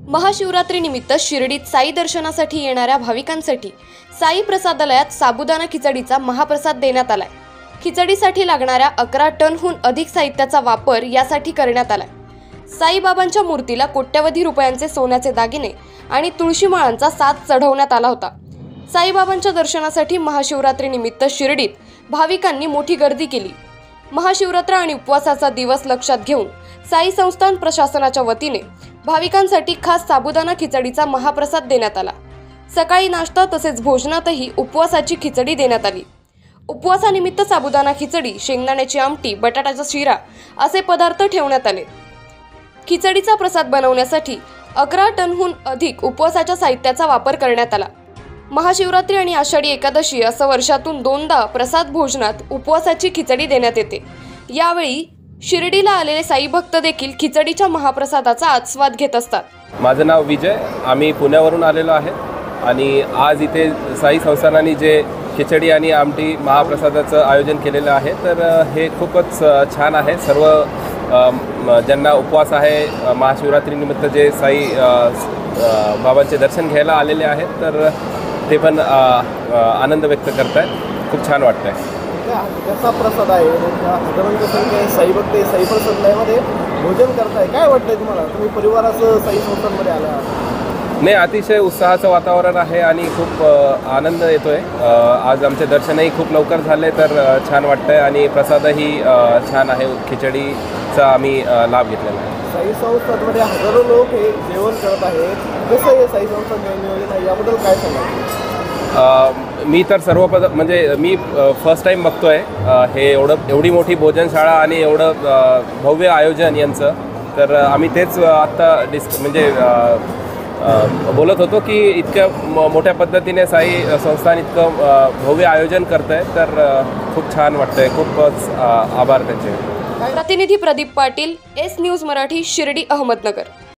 महाशिवरात्रीनिमित्त शिर्डीत साई दर्शनासाठी येणाऱ्या भाविकांसाठी साई प्रसादालयात साबुदाणा खिचडीचा महाप्रसाद देण्यात आलाय। खिचडीसाठी लागणाऱ्या 11 टनहून अधिक साहित्याचा वापर यासाठी करण्यात आलाय। साईबाबांच्या मूर्तीला कोट्यवधी रुपयांचे सोन्याचे दागिने आणि तुळशीमाळांचा साज चढवण्यात आला होता। साईबाबांच्या दर्शनासाठी महाशिवरात्रीनिमित्त शिर्डीत भाविकांनी मोठी गर्दी केली। महाशिवरात्र आणि उपवासाचा दिवस लक्षात घेऊन साई संस्थान प्रशासनाच्या वतीने भाविकांसाठी खास साबुदाणा खिचडीचा महाप्रसाद देण्यात आला। सकाळी नाश्ता तसेच भोजनातही उपवासाची खिचडी देण्यात आली। उपवासानिमित्त साबुदाणा खिचडी, शेंगदाण्याची आमटी, बटाट्याचा शिरा असे पदार्थ ठेवण्यात आले। खिचडीचा प्रसाद बनवण्यासाठी 11 टनहून अधिक उपवासाच्या साहित्याचा वापर करण्यात आला। महाशिवरात्री आणि आषाढी एकादशी असं वर्षातून 2दा प्रसाद भोजनात उपवासाची खिचडी देण्यात येते। यावेळी शिर्डीला आलेले साई भक्त देखील खिचडीच्या महाप्रसादाचा आस्वाद घेत असतात। माझं नाव विजय, आम्ही पुण्यावरून आलेलो आहे आणि आज इथे साई संस्थानाने जे खिचडी आणि आमटी महाप्रसादाचं आयोजन केलेलं आहे तर हे खूपच छान आहे। सर्व ज्यांना उपवास आहे, महाशिवरात्रीनिमित्त जे साई बाबांचे दर्शन घ्यायला आलेले आहेत तर ते पण आनंद व्यक्त करत आहेत। खूप छान वाटतं आहे। कसा प्रसाद आहे, हजारांच्या संख्येने साई भक्त साई प्रसादालयामध्ये भोजन करताय, काय वाटतंय तुम्हाला? तुम्ही परिवारासह साई संस्थांमध्ये आला? नाही, अतिशय उत्साहाचं वातावरण आहे आणि खूप आनंद येतोय। आज आमचे दर्शनही खूप लवकर झाले तर छान वाटतंय आणि प्रसादही छान आहे। खिचडीचा आम्ही लाभ घेतलेला आहे। साई संस्थांमध्ये हजारो लोक हे जेवण करत आहेत, कसं हे साई संस्था नियोजन आहे याबद्दल काय सांगाल? मी तर म्हणजे मी फर्स्ट टाईम बघतोय हे एवढी मोठी भोजनशाळा आणि एवढं भव्य आयोजन यांचं। तर आम्ही तेच आत्ता बोलत होतो की इतक्या मोठ्या पद्धतीने साई संस्थान इतकं भव्य आयोजन करत आहे तर खूप छान वाटतंय। खूपच आभार त्यांचे। प्रतिनिधी प्रदीप पाटील, एस न्यूज मराठी, शिर्डी, अहमदनगर।